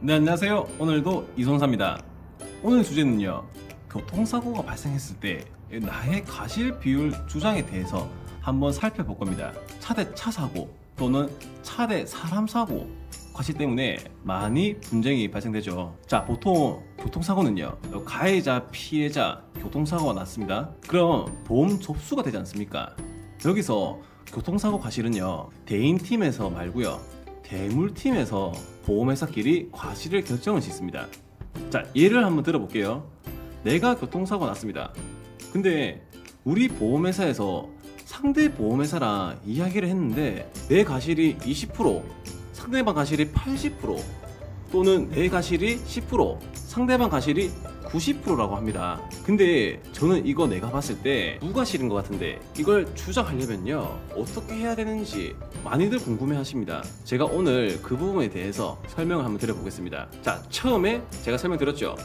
네, 안녕하세요. 오늘도 이손사입니다. 오늘 주제는요, 교통사고가 발생했을 때 나의 과실 비율 주장에 대해서 한번 살펴볼 겁니다. 차 대 차 사고 또는 차 대 사람 사고 과실 때문에 많이 분쟁이 발생되죠. 자, 보통 교통사고는요, 가해자, 피해자, 교통사고가 났습니다. 그럼 보험 접수가 되지 않습니까? 여기서 교통사고 과실은요, 대인팀에서 말고요, 대물팀에서 보험회사끼리 과실을 결정을 짓습니다. 자, 예를 한번 들어볼게요. 내가 교통사고 났습니다. 근데 우리 보험회사에서 상대 보험회사랑 이야기를 했는데 내 과실이 20%, 상대방 과실이 80%, 또는 내 과실이 10%, 상대방 과실이 90%라고 합니다. 근데 저는 이거 내가 봤을 때 무과실인 것 같은데 이걸 주장하려면요, 어떻게 해야 되는지 많이들 궁금해 하십니다. 제가 오늘 그 부분에 대해서 설명을 한번 드려보겠습니다. 자, 처음에 제가 설명드렸죠.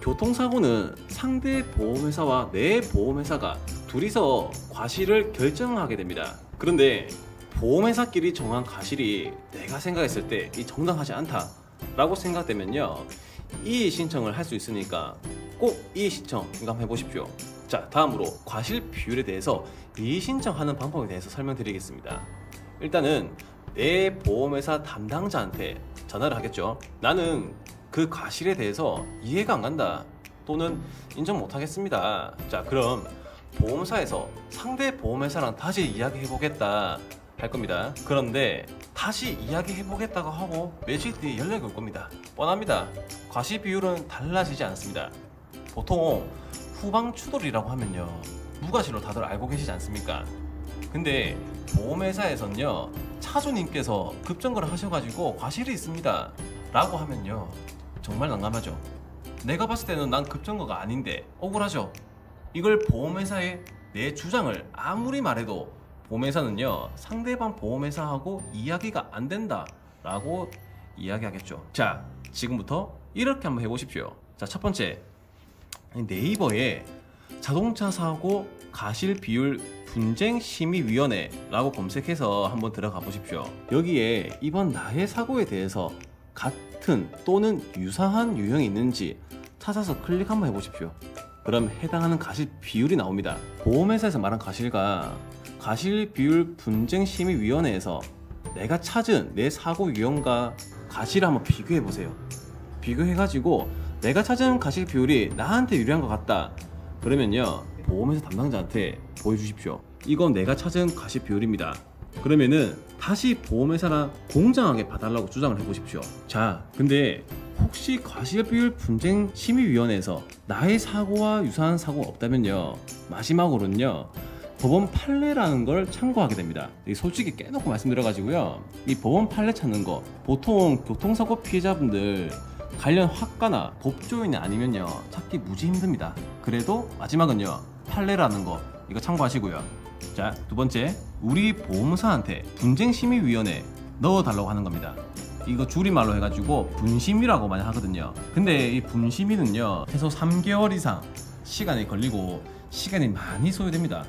교통사고는 상대 보험회사와 내 보험회사가 둘이서 과실을 결정하게 됩니다. 그런데 보험회사끼리 정한 과실이 내가 생각했을 때 이 정당하지 않다 라고 생각되면요, 이의 신청을 할 수 있으니까 꼭 이의 신청 이거 한번 해보십시오. 자, 다음으로 과실 비율에 대해서 이의 신청하는 방법에 대해서 설명드리겠습니다. 일단은 내 보험회사 담당자한테 전화를 하겠죠. 나는 그 과실에 대해서 이해가 안 간다, 또는 인정 못 하겠습니다. 자, 그럼 보험사에서 상대 보험회사랑 다시 이야기해 보겠다 할 겁니다. 그런데 다시 이야기해 보겠다고 하고 며칠 뒤에 연락이 올 겁니다. 뻔합니다. 과실 비율은 달라지지 않습니다. 보통 후방 추돌이라고 하면요, 무과실로 다들 알고 계시지 않습니까? 근데 보험회사에서는요, 차주님께서 급정거를 하셔가지고 과실이 있습니다 라고 하면요, 정말 난감하죠. 내가 봤을 때는 난 급정거가 아닌데 억울하죠. 이걸 보험회사에 내 주장을 아무리 말해도 보험회사는요, 상대방 보험회사하고 이야기가 안 된다 라고 이야기하겠죠. 자, 지금부터 이렇게 한번 해보십시오. 자, 첫 번째, 네이버에 자동차 사고 과실 비율 분쟁심의위원회 라고 검색해서 한번 들어가 보십시오. 여기에 이번 나의 사고에 대해서 같은 또는 유사한 유형이 있는지 찾아서 클릭 한번 해보십시오. 그럼 해당하는 과실 비율이 나옵니다. 보험회사에서 말한 과실과 과실 비율 분쟁심의위원회에서 내가 찾은 내 사고 유형과 과실을 한번 비교해 보세요. 비교해가지고 내가 찾은 과실 비율이 나한테 유리한 것 같다 그러면요, 보험회사 담당자한테 보여주십시오. 이건 내가 찾은 과실 비율입니다. 그러면은 다시 보험회사랑 공정하게 봐달라고 주장을 해보십시오. 자, 근데 혹시 과실비율 분쟁심의위원회에서 나의 사고와 유사한 사고가 없다면요, 마지막으로는요, 법원 판례라는 걸 참고하게 됩니다. 솔직히 깨놓고 말씀드려가지고요, 이 법원 판례 찾는 거 보통 교통사고 피해자분들 관련 학과나 법조인이 아니면요, 찾기 무지 힘듭니다. 그래도 마지막은요, 판례라는 거 이거 참고하시고요. 자, 두 번째, 우리 보험사한테 분쟁심의위원회 넣어달라고 하는 겁니다. 이거 줄임말로 해가지고 분심이라고 많이 하거든요. 근데 이 분심위는요, 최소 3개월 이상 시간이 걸리고 시간이 많이 소요됩니다.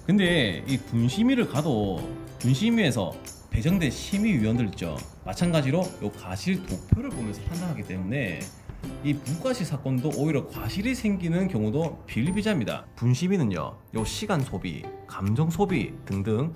근데 이 분심위를 가도 분심위에서 배정된 심의위원들 있죠, 마찬가지로 요 과실 도표를 보면서 판단하기 때문에 이 무과실 사건도 오히려 과실이 생기는 경우도 비일비재합니다. 분심위는요, 요 시간 소비, 감정 소비 등등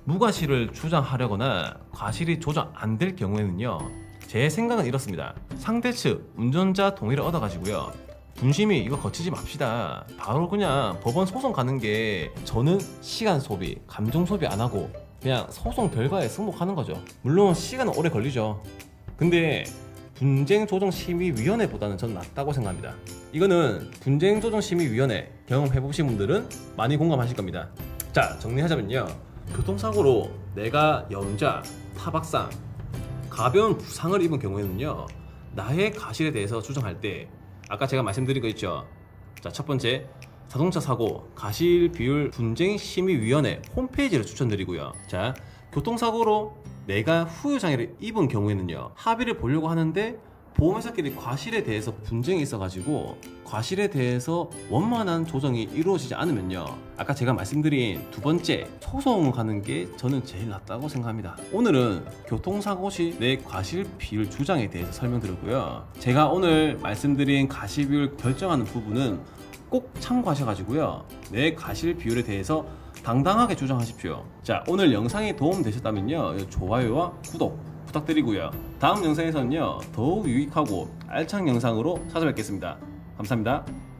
무과실을 주장하려거나 과실이 조정 안 될 경우에는요, 제 생각은 이렇습니다. 상대 측 운전자 동의를 얻어가지고요, 분심위 이거 거치지 맙시다, 바로 그냥 법원 소송 가는 게 저는 시간 소비, 감정 소비 안 하고 그냥 소송 결과에 승복하는 거죠. 물론 시간은 오래 걸리죠. 근데 분쟁조정심의위원회보다는 저는 낫다고 생각합니다. 이거는 분쟁조정심의위원회 경험해보신 분들은 많이 공감하실 겁니다. 자, 정리하자면요, 교통사고로 내가 연자, 타박상, 가벼운 부상을 입은 경우에는요, 나의 과실에 대해서 주장할 때 아까 제가 말씀드린 거 있죠. 자, 첫 번째, 자동차 사고 과실 비율 분쟁심의위원회 홈페이지를 추천드리고요. 자, 교통사고로 내가 후유장애를 입은 경우에는요, 합의를 보려고 하는데 보험회사끼리 과실에 대해서 분쟁이 있어가지고 과실에 대해서 원만한 조정이 이루어지지 않으면요, 아까 제가 말씀드린 두 번째 소송을 가는 게 저는 제일 낫다고 생각합니다. 오늘은 교통사고 시 내 과실 비율 주장에 대해서 설명드렸고요, 제가 오늘 말씀드린 과실 비율 결정하는 부분은 꼭 참고하셔가지고요, 내 과실 비율에 대해서 당당하게 주장하십시오. 자, 오늘 영상이 도움되셨다면요, 좋아요와 구독 부탁드리고요, 다음 영상에서는요 더욱 유익하고 알찬 영상으로 찾아뵙겠습니다. 감사합니다.